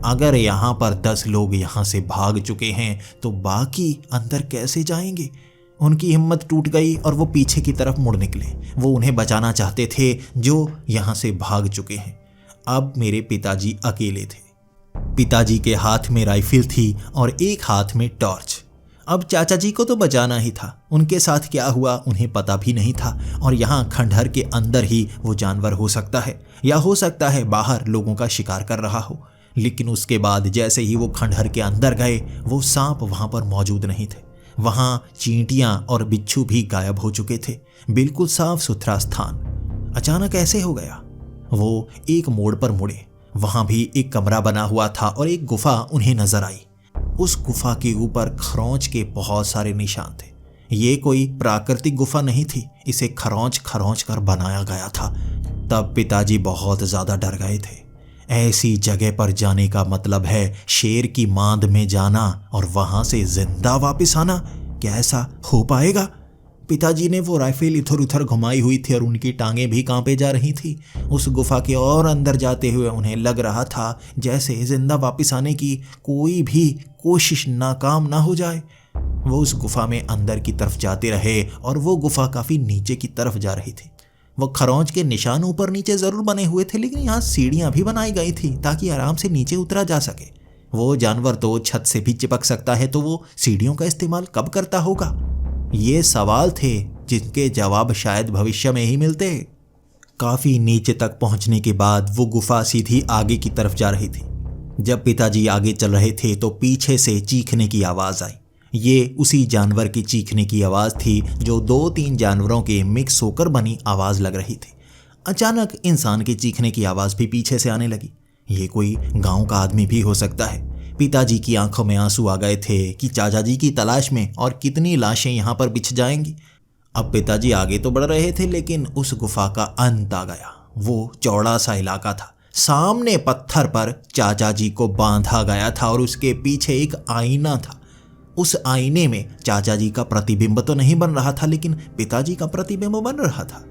अगर यहाँ पर 10 लोग यहाँ से भाग चुके हैं तो बाकी अंदर कैसे जाएंगे? उनकी हिम्मत टूट गई और वो पीछे की तरफ मुड़ निकले। वो उन्हें बचाना चाहते थे जो यहाँ से भाग चुके हैं। अब मेरे पिताजी अकेले थे। पिताजी के हाथ में राइफल थी और एक हाथ में टॉर्च। अब चाचा जी को तो बचाना ही था। उनके साथ क्या हुआ उन्हें पता भी नहीं था और यहाँ खंडहर के अंदर ही वो जानवर हो सकता है या हो सकता है बाहर लोगों का शिकार कर रहा हो। लेकिन उसके बाद जैसे ही वो खंडहर के अंदर गए, वो सांप वहाँ पर मौजूद नहीं थे। वहाँ चींटियाँ और बिच्छू भी गायब हो चुके थे। बिल्कुल साफ सुथरा स्थान अचानक ऐसे हो गया। वो एक मोड़ पर मुड़े। वहाँ भी एक कमरा बना हुआ था और एक गुफा उन्हें नजर आई। उस गुफा के ऊपर खरोंच के बहुत सारे निशान थे। ये कोई प्राकृतिक गुफा नहीं थी, इसे खरोंच खरोंच कर बनाया गया था। तब पिताजी बहुत ज़्यादा डर गए थे। ऐसी जगह पर जाने का मतलब है शेर की मांद में जाना और वहां से जिंदा वापस आना। क्या ऐसा हो पाएगा? पिताजी ने वो राइफल इधर उधर घुमाई हुई थी और उनकी टांगें भी कांपे जा रही थी। उस गुफा के और अंदर जाते हुए उन्हें लग रहा था जैसे जिंदा वापस आने की कोई भी कोशिश नाकाम ना हो जाए। वो उस गुफा में अंदर की तरफ जाते रहे और वो गुफा काफ़ी नीचे की तरफ जा रही थी। वो खरोंच के निशान ऊपर नीचे ज़रूर बने हुए थे, लेकिन यहाँ सीढ़ियाँ भी बनाई गई थी ताकि आराम से नीचे उतरा जा सके। वो जानवर तो छत से भी चिपक सकता है, तो वो सीढ़ियों का इस्तेमाल कब करता होगा? ये सवाल थे जिनके जवाब शायद भविष्य में ही मिलते। काफ़ी नीचे तक पहुँचने के बाद वो गुफा सीधी आगे की तरफ जा रही थी। जब पिताजी आगे चल रहे थे तो पीछे से चीखने की आवाज़ आई। ये उसी जानवर की चीखने की आवाज़ थी जो 2-3 जानवरों के मिक्स होकर बनी आवाज़ लग रही थी। अचानक इंसान के चीखने की आवाज़ भी पीछे से आने लगी। ये कोई गांव का आदमी भी हो सकता है। पिताजी की आंखों में आंसू आ गए थे कि चाचा जी की तलाश में और कितनी लाशें यहाँ पर बिछ जाएंगी। अब पिताजी आगे तो बढ़ रहे थे लेकिन उस गुफा का अंत आ गया। वो चौड़ा सा इलाका था। सामने पत्थर पर चाचा जी को बांधा गया था और उसके पीछे एक आईना था। उस आईने में चाचा जी का प्रतिबिंब तो नहीं बन रहा था लेकिन पिताजी का प्रतिबिंब बन रहा था।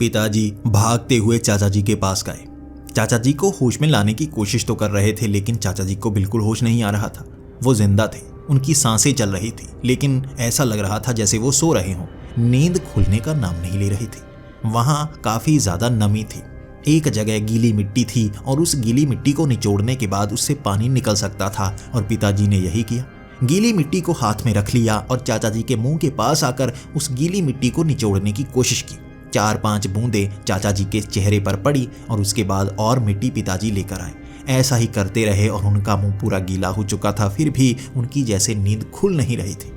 पिताजी भागते हुए चाचा जी के पास गए। चाचा जी को होश में लाने की कोशिश तो कर रहे थे लेकिन चाचा जी को बिल्कुल होश नहीं आ रहा था। वो जिंदा थे, उनकी सांसें चल रही थी लेकिन ऐसा लग रहा था जैसे वो सो रहे हों। नींद खुलने का नाम नहीं ले रही थी। वहाँ काफ़ी ज़्यादा नमी थी। एक जगह गीली मिट्टी थी और उस गीली मिट्टी को निचोड़ने के बाद उससे पानी निकल सकता था और पिताजी ने यही किया। गीली मिट्टी को हाथ में रख लिया और चाचा जी के मुंह के पास आकर उस गीली मिट्टी को निचोड़ने की कोशिश की। 4-5 बूंदें चाचा जी के चेहरे पर पड़ी और उसके बाद और मिट्टी पिताजी लेकर आए। ऐसा ही करते रहे और उनका मुंह पूरा गीला हो चुका था, फिर भी उनकी जैसे नींद खुल नहीं रही थी।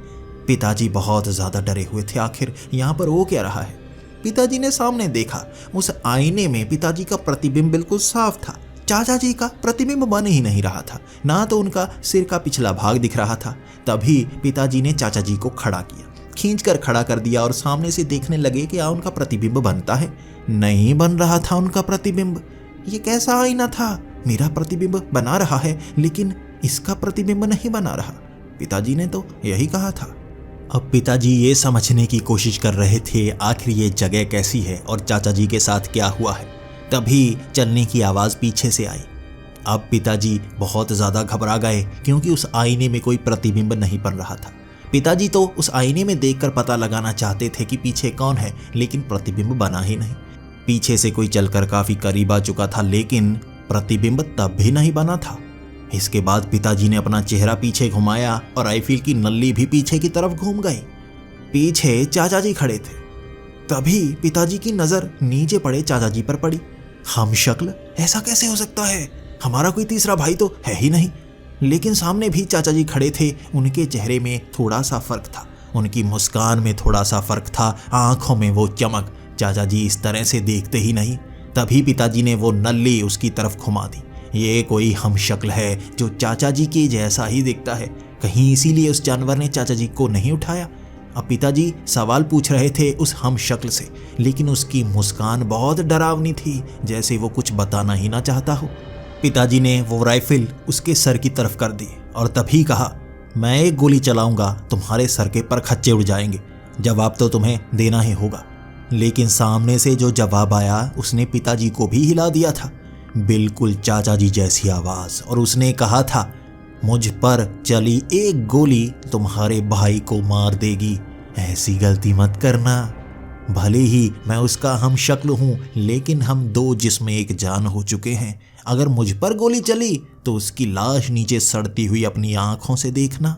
पिताजी बहुत ज़्यादा डरे हुए थे। आखिर यहाँ पर हो क्या रहा है? पिताजी ने सामने देखा। उस आईने में पिताजी का प्रतिबिंब बिल्कुल साफ था। चाचा जी का प्रतिबिंब बन ही नहीं रहा था, ना तो उनका सिर का पिछला भाग दिख रहा था। तभी पिताजी ने चाचा जी को खड़ा किया, खींचकर खड़ा कर दिया और सामने से देखने लगे कि क्या उनका प्रतिबिंब बनता है। नहीं बन रहा था उनका प्रतिबिंब। ये कैसा आईना था? मेरा प्रतिबिंब बना रहा है लेकिन इसका प्रतिबिंब नहीं बना रहा। पिताजी ने तो यही कहा था। अब पिताजी ये समझने की कोशिश कर रहे थे आखिर ये जगह कैसी है और चाचा जी के साथ क्या हुआ है। तभी चलने की आवाज़ पीछे से आई। अब पिताजी बहुत ज़्यादा घबरा गए क्योंकि उस आईने में कोई प्रतिबिंब नहीं बन रहा था। पिताजी तो उस आईने में देखकर पता लगाना चाहते थे कि पीछे कौन है, लेकिन प्रतिबिंब बना ही नहीं। पीछे से कोई चलकर काफ़ी करीब आ चुका था लेकिन प्रतिबिंब तब भी नहीं बना था। इसके बाद पिताजी ने अपना चेहरा पीछे घुमाया और राइफल की नल्ली भी पीछे की तरफ घूम गई। पीछे चाचा जी खड़े थे। तभी पिताजी की नज़र नीचे पड़े चाचा जी पर पड़ी। हम शक्ल, ऐसा कैसे हो सकता है? हमारा कोई तीसरा भाई तो है ही नहीं। लेकिन सामने भी चाचा जी खड़े थे। उनके चेहरे में थोड़ा सा फर्क था, उनकी मुस्कान में थोड़ा सा फर्क था, आंखों में वो चमक। चाचा जी इस तरह से देखते ही नहीं। तभी पिताजी ने वो नल्ली उसकी तरफ घुमा दी। ये कोई हम शक्ल है जो चाचा जी के जैसा ही दिखता है। कहीं इसीलिए उस जानवर ने चाचा जी को नहीं उठाया। अब पिताजी सवाल पूछ रहे थे उस हम शक्ल से, लेकिन उसकी मुस्कान बहुत डरावनी थी, जैसे वो कुछ बताना ही ना चाहता हो। पिताजी ने वो राइफल उसके सर की तरफ कर दी और तभी कहा, मैं एक गोली चलाऊंगा, तुम्हारे सर के पर खच्चे उड़ जाएंगे। जवाब तो तुम्हें देना ही होगा। लेकिन सामने से जो जवाब आया उसने पिताजी को भी हिला दिया था। बिल्कुल चाचा जी जैसी आवाज़, और उसने कहा था, मुझ पर चली एक गोली तुम्हारे भाई को मार देगी, ऐसी गलती मत करना। भले ही मैं उसका हम शक्ल हूँ, लेकिन हम दो जिस्म एक जान हो चुके हैं। अगर मुझ पर गोली चली तो उसकी लाश नीचे सड़ती हुई अपनी आंखों से देखना।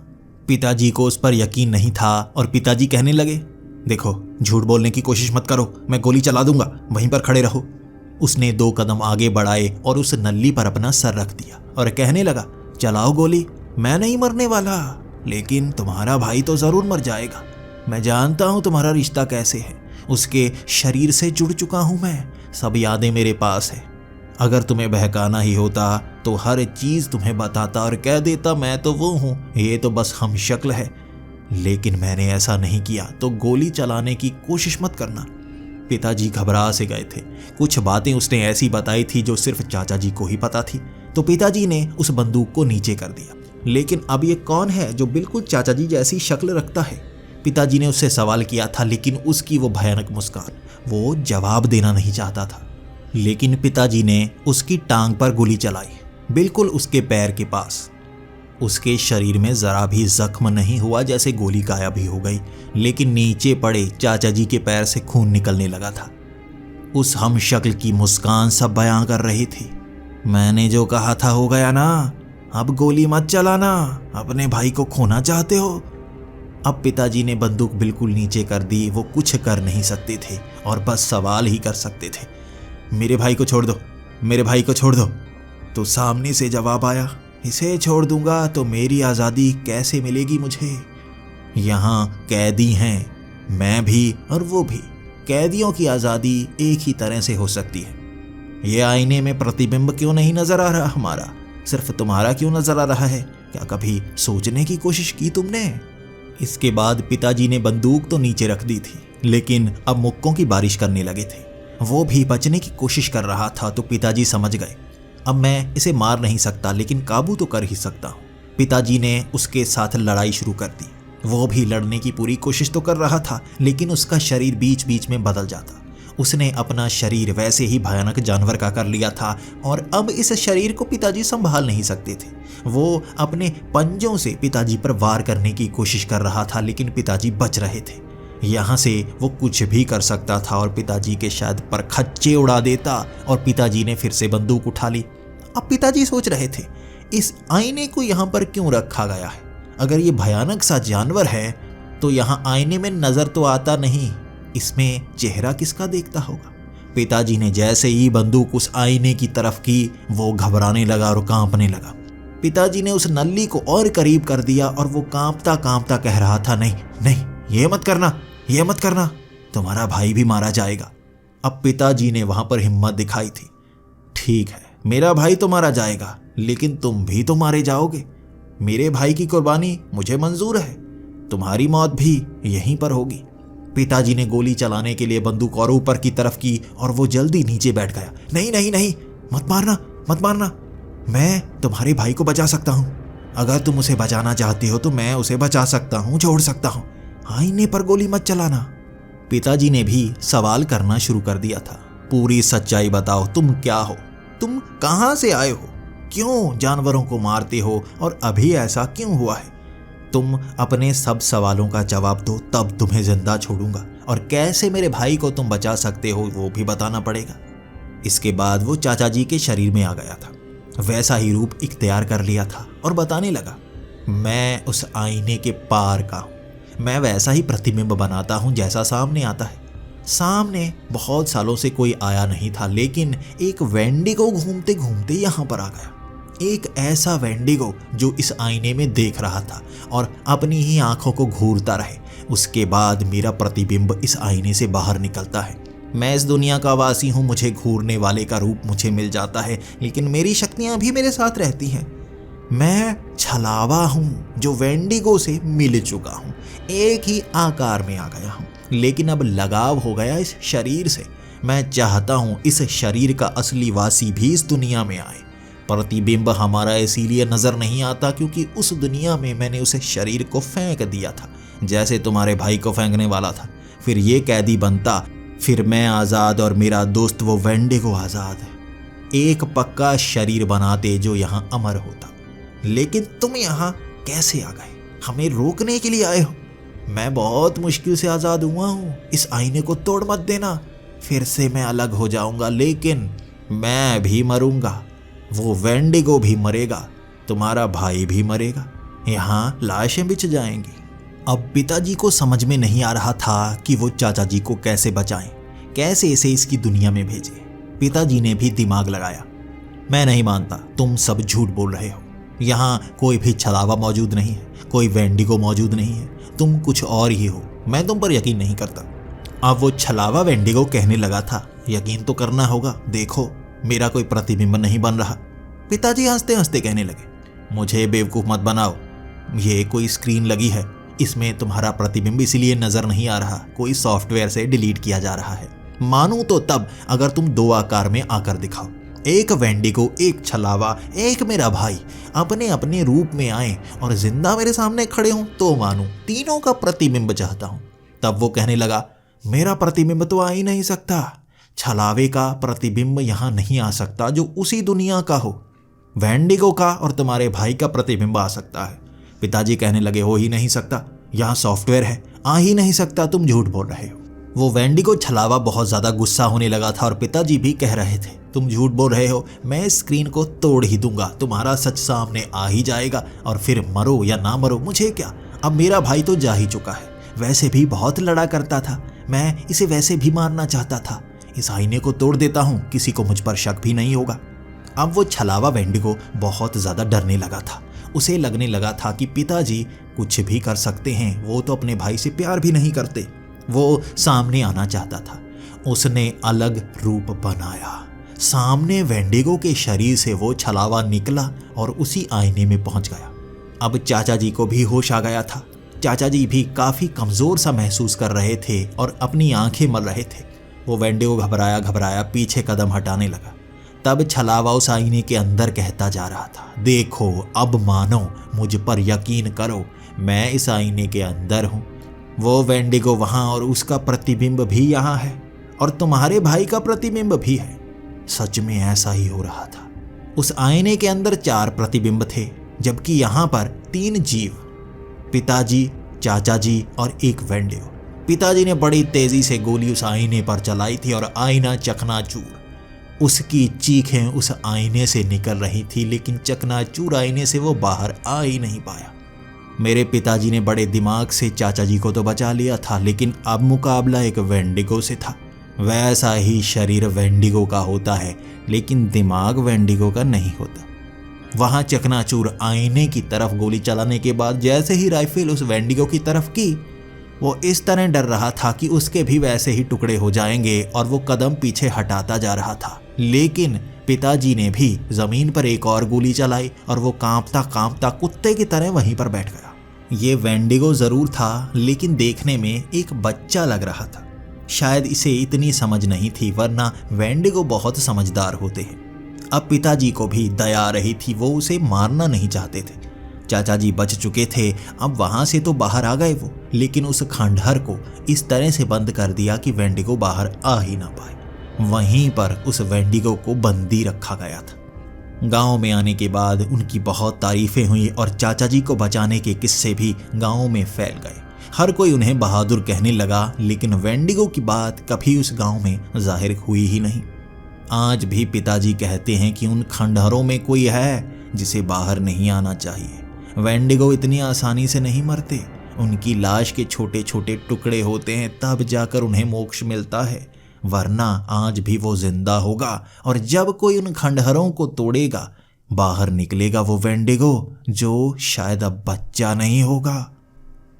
पिताजी को उस पर यकीन नहीं था और पिताजी कहने लगे, देखो, झूठ बोलने की कोशिश मत करो, मैं गोली चला दूंगा, वहीं पर खड़े रहो। उसने 2 कदम आगे बढ़ाए और उस नल्ली पर अपना सर रख दिया और कहने लगा, चलाओ गोली, मैं नहीं मरने वाला, लेकिन तुम्हारा भाई तो ज़रूर मर जाएगा। मैं जानता हूँ तुम्हारा रिश्ता कैसे है, उसके शरीर से जुड़ चुका हूँ मैं, सब यादें मेरे पास है। अगर तुम्हें बहकाना ही होता तो हर चीज़ तुम्हें बताता और कह देता मैं तो वो हूँ, ये तो बस हम शक्ल है। लेकिन मैंने ऐसा नहीं किया, तो गोली चलाने की कोशिश मत करना। पिताजी घबरा से गए थे। कुछ बातें उसने ऐसी बताई थी जो सिर्फ चाचा जी को ही पता थी, तो पिताजी ने उस बंदूक को नीचे कर दिया। लेकिन अब ये कौन है जो बिल्कुल चाचा जी जैसी शक्ल रखता है? पिताजी ने उससे सवाल किया था, लेकिन उसकी वो भयानक मुस्कान, वो जवाब देना नहीं चाहता था। लेकिन पिताजी ने उसकी टांग पर गोली चलाई, बिल्कुल उसके पैर के पास। उसके शरीर में ज़रा भी जख्म नहीं हुआ, जैसे गोली गायब ही हो गई, लेकिन नीचे पड़े चाचा जी के पैर से खून निकलने लगा था। उस हम शक्ल की मुस्कान सब बयां कर रही थी, मैंने जो कहा था हो गया ना, अब गोली मत चलाना, अपने भाई को खोना चाहते हो। अब पिताजी ने बंदूक बिल्कुल नीचे कर दी। वो कुछ कर नहीं सकते थे और बस सवाल ही कर सकते थे, मेरे भाई को छोड़ दो, मेरे भाई को छोड़ दो। तो सामने से जवाब आया, इसे छोड़ दूंगा तो मेरी आज़ादी कैसे मिलेगी मुझे? यहाँ कैदी हैं, मैं भी और वो भी। कैदियों की आज़ादी एक ही तरह से हो सकती है। ये आईने में प्रतिबिंब क्यों नहीं नजर आ रहा हमारा? सिर्फ तुम्हारा क्यों नजर आ रहा है? क्या कभी सोचने की कोशिश की तुमने? इसके बाद पिताजी ने बंदूक तो नीचे रख दी थी, लेकिन अब मुक्कों की बारिश करने लगे थे। वो भी बचने की कोशिश कर रहा था तो पिताजी समझ गए, अब मैं इसे मार नहीं सकता लेकिन काबू तो कर ही सकता हूँ। पिताजी ने उसके साथ लड़ाई शुरू कर दी। वो भी लड़ने की पूरी कोशिश तो कर रहा था, लेकिन उसका शरीर बीच बीच में बदल जाता। उसने अपना शरीर वैसे ही भयानक जानवर का कर लिया था और अब इस शरीर को पिताजी संभाल नहीं सकते थे। वो अपने पंजों से पिताजी पर वार करने की कोशिश कर रहा था, लेकिन पिताजी बच रहे थे। यहाँ से वो कुछ भी कर सकता था और पिताजी के शायद पर खच्चे उड़ा देता, और पिताजी ने फिर से बंदूक उठा ली। अब पिताजी सोच रहे थे, इस आईने को यहाँ पर क्यों रखा गया है? अगर ये भयानक सा जानवर है तो यहाँ आईने में नजर तो आता नहीं, इसमें चेहरा किसका देखता होगा? पिताजी ने जैसे ही बंदूक उस आईने की तरफ की, वो घबराने लगा और कांपने लगा। पिताजी ने उस नल्ली को और करीब कर दिया और वो कांपता कांपता कह रहा था, नहीं नहीं, ये मत करना, ये मत करना, तुम्हारा भाई भी मारा जाएगा। अब पिताजी ने वहां पर हिम्मत दिखाई थी। ठीक है, मेरा भाई तो मारा जाएगा, लेकिन तुम भी तो मारे जाओगे। मेरे भाई की कुर्बानी मुझे मंजूर है, तुम्हारी मौत भी यहीं पर होगी। पिताजी ने गोली चलाने के लिए बंदूक और ऊपर की तरफ की और वो जल्दी नीचे बैठ गया। नहीं नहीं नहीं, मत मारना, मत मारना, मैं तुम्हारे भाई को बचा सकता हूँ। अगर तुम उसे बचाना चाहती हो तो मैं उसे बचा सकता हूँ, छोड़ सकता हूँ। आईने पर गोली मत चलाना। पिताजी ने भी सवाल करना शुरू कर दिया था। पूरी सच्चाई बताओ, तुम क्या हो? तुम कहाँ से आए हो? क्यों जानवरों को मारते हो और अभी ऐसा क्यों हुआ है? तुम अपने सब सवालों का जवाब दो, तब तुम्हें जिंदा छोड़ूंगा, और कैसे मेरे भाई को तुम बचा सकते हो वो भी बताना पड़ेगा। इसके बाद वो चाचा जी के शरीर में आ गया था, वैसा ही रूप इख्तियार कर लिया था और बताने लगा, मैं उस आईने के पार का हूँ। मैं वैसा ही प्रतिबिंब बनाता हूँ जैसा सामने आता है। सामने बहुत सालों से कोई आया नहीं था, लेकिन एक वेंडिगो घूमते घूमते यहाँ पर आ गया। एक ऐसा वेंडिगो जो इस आईने में देख रहा था और अपनी ही आंखों को घूरता रहे। उसके बाद मेरा प्रतिबिंब इस आईने से बाहर निकलता है। मैं इस दुनिया का वासी हूँ, मुझे घूरने वाले का रूप मुझे मिल जाता है, लेकिन मेरी शक्तियाँ भी मेरे साथ रहती हैं। मैं छलावा हूँ जो वेंडिगो से मिल चुका हूँ, एक ही आकार में आ गया हूँ, लेकिन अब लगाव हो गया इस शरीर से। मैं चाहता हूँ इस शरीर का असली वासी भी इस दुनिया में आए। प्रतिबिंब हमारा इसीलिए नजर नहीं आता क्योंकि उस दुनिया में मैंने उसे शरीर को फेंक दिया था, जैसे तुम्हारे भाई को फेंकने वाला था। फिर ये कैदी बनता, फिर मैं आज़ाद और मेरा दोस्त वो वेंडिगो आज़ाद है। एक पक्का शरीर बनाते जो यहाँ अमर होता। लेकिन तुम यहाँ कैसे आ गए? हमें रोकने के लिए आए हो? मैं बहुत मुश्किल से आज़ाद हुआ हूँ। इस आईने को तोड़ मत देना, फिर से मैं अलग हो जाऊंगा, लेकिन मैं भी मरूंगा, वो वेंडिगो भी मरेगा, तुम्हारा भाई भी मरेगा, यहाँ लाशें बिछ जाएंगी। अब पिताजी को समझ में नहीं आ रहा था कि वो चाचा जी को कैसे बचाएं, कैसे इसे इसकी दुनिया में भेजें। पिताजी ने भी दिमाग लगाया। मैं नहीं मानता, तुम सब झूठ बोल रहे हो। यहाँ कोई भी छलावा मौजूद नहीं है, कोई वेंडिगो मौजूद नहीं है, तुम कुछ और ही हो। मैं तुम पर यकीन नहीं करता। अब वो छलावा वेंडिगो कहने लगा था, यकीन तो करना होगा, देखो मेरा कोई प्रतिबिंब नहीं बन रहा। पिताजी हंसते हंसते कहने लगे, मुझे बेवकूफ़ मत बनाओ, ये कोई स्क्रीन लगी है, इसमें तुम्हारा प्रतिबिंब इसीलिए नजर नहीं आ रहा, कोई सॉफ्टवेयर से डिलीट किया जा रहा है। मानूं तो तब अगर तुम दो आकार में आकर दिखाओ, एक वेंडिगो, एक छलावा, एक मेरा भाई अपने अपने रूप में आए और जिंदा मेरे सामने खड़े हों तो मानूं। तीनों का प्रतिबिंब चाहता हूं। तब वो कहने लगा, मेरा प्रतिबिंब तो आ ही नहीं सकता, छलावे का प्रतिबिंब यहाँ नहीं आ सकता जो उसी दुनिया का हो। वेंडिगो का और तुम्हारे भाई का प्रतिबिंब आ सकता है। पिताजी कहने लगे, हो ही नहीं सकता, यहाँ सॉफ्टवेयर है, आ ही नहीं सकता, तुम झूठ बोल रहे हो। वो वेंडिगो छलावा बहुत ज़्यादा गुस्सा होने लगा था और पिताजी भी कह रहे थे, तुम झूठ बोल रहे हो, मैं स्क्रीन को तोड़ ही दूंगा, तुम्हारा सच सामने आ ही जाएगा और फिर मरो या ना मरो मुझे क्या, अब मेरा भाई तो जा ही चुका है, वैसे भी बहुत लड़ा करता था, मैं इसे वैसे भी मारना चाहता था, इस आईने को तोड़ देता हूँ, किसी को मुझ पर शक भी नहीं होगा। अब वो छलावा वेंडिगो बहुत ज्यादा डरने लगा था। उसे लगने लगा था कि पिताजी कुछ भी कर सकते हैं, वो तो अपने भाई से प्यार भी नहीं करते। वो सामने आना चाहता था। उसने अलग रूप बनाया। सामने वेंडिगो के शरीर से वो छलावा निकला और उसी आईने में पहुंच गया। अब चाचा जी को भी होश आ गया था। चाचा जी भी काफी कमजोर सा महसूस कर रहे थे और अपनी आंखें मल रहे थे। वो वेंडिगो घबराया घबराया पीछे कदम हटाने लगा। तब छलावा उस आईने के अंदर कहता जा रहा था, देखो अब मानो, मुझ पर यकीन करो, मैं इस आईने के अंदर हूँ। वो वेंडिगो वहाँ और उसका प्रतिबिंब भी यहाँ है और तुम्हारे भाई का प्रतिबिंब भी है। सच में ऐसा ही हो रहा था। उस आईने के अंदर 4 प्रतिबिंब थे, जबकि यहाँ पर 3 जीव, पिताजी, चाचा जी और एक वेंडिगो। पिताजी ने बड़ी तेजी से गोली उस आईने पर चलाई थी और आईना चकनाचूर। उसकी चीखें उस आईने से निकल रही थी, लेकिन चकनाचूर आईने से वो बाहर आ ही नहीं पाया। मेरे पिताजी ने बड़े दिमाग से चाचा जी को तो बचा लिया था, लेकिन अब मुकाबला एक वेंडिगो से था। वैसा ही शरीर वेंडिगो का होता है, लेकिन दिमाग वेंडिगो का नहीं होता। वहां चकनाचूर आईने की तरफ गोली चलाने के बाद जैसे ही राइफल उस वेंडिगो की तरफ की, वो इस तरह डर रहा था कि उसके भी वैसे ही टुकड़े हो जाएंगे और वो कदम पीछे हटाता जा रहा था। लेकिन पिताजी ने भी जमीन पर एक और गोली चलाई और वो कांपता कांपता कुत्ते की तरह वहीं पर बैठ गया। ये वेंडिगो जरूर था, लेकिन देखने में एक बच्चा लग रहा था। शायद इसे इतनी समझ नहीं थी, वरना वेंडिगो बहुत समझदार होते हैं। अब पिताजी को भी दया आ रही थी, वो उसे मारना नहीं चाहते थे। चाचा जी बच चुके थे, अब वहां से तो बाहर आ गए वो, लेकिन उस खंडहर को इस तरह से बंद कर दिया कि वेंडिगो बाहर आ ही ना पाए। वहीं पर उस वेंडिगो को बंदी रखा गया था। गांव में आने के बाद उनकी बहुत तारीफें हुई और चाचा जी को बचाने के किस्से भी गांव में फैल गए। हर कोई उन्हें बहादुर कहने लगा, लेकिन वेंडिगो की बात कभी उस गांव में जाहिर हुई ही नहीं। आज भी पिताजी कहते हैं कि उन खंडहरों में कोई है जिसे बाहर नहीं आना चाहिए। वेंडिगो इतनी आसानी से नहीं मरते। उनकी लाश के छोटे छोटे टुकड़े होते हैं, तब जाकर उन्हें मोक्ष मिलता है, वरना आज भी वो जिंदा होगा। और जब कोई उन खंडहरों को तोड़ेगा, बाहर निकलेगा वो वेंडिगो, जो शायद अब बच्चा नहीं होगा।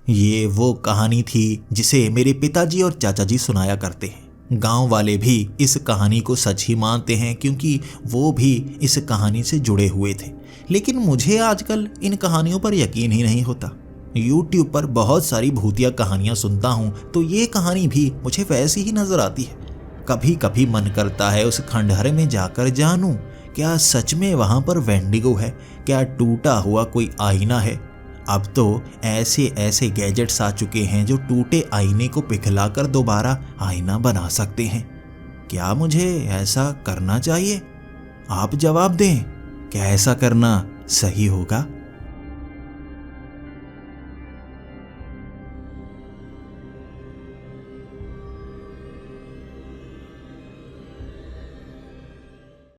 ये वो कहानी थी जिसे मेरे पिताजी और चाचा जी सुनाया करते हैं। गांव वाले भी इस कहानी को सच ही मानते हैं, क्योंकि वो भी इस कहानी से जुड़े हुए थे। लेकिन मुझे आजकल इन कहानियों पर यकीन ही नहीं होता। YouTube पर बहुत सारी भूतिया कहानियां सुनता हूँ, तो ये कहानी भी मुझे वैसी ही नजर आती है। कभी कभी मन करता है उस खंडहर में जाकर जानूं, क्या सच में वहां पर वेंडिगो है, क्या टूटा हुआ कोई आईना है। अब तो ऐसे ऐसे गैजेट्स आ चुके हैं जो टूटे आईने को पिघलाकर दोबारा आईना बना सकते हैं। क्या मुझे ऐसा करना चाहिए? आप जवाब दें, क्या ऐसा करना सही होगा?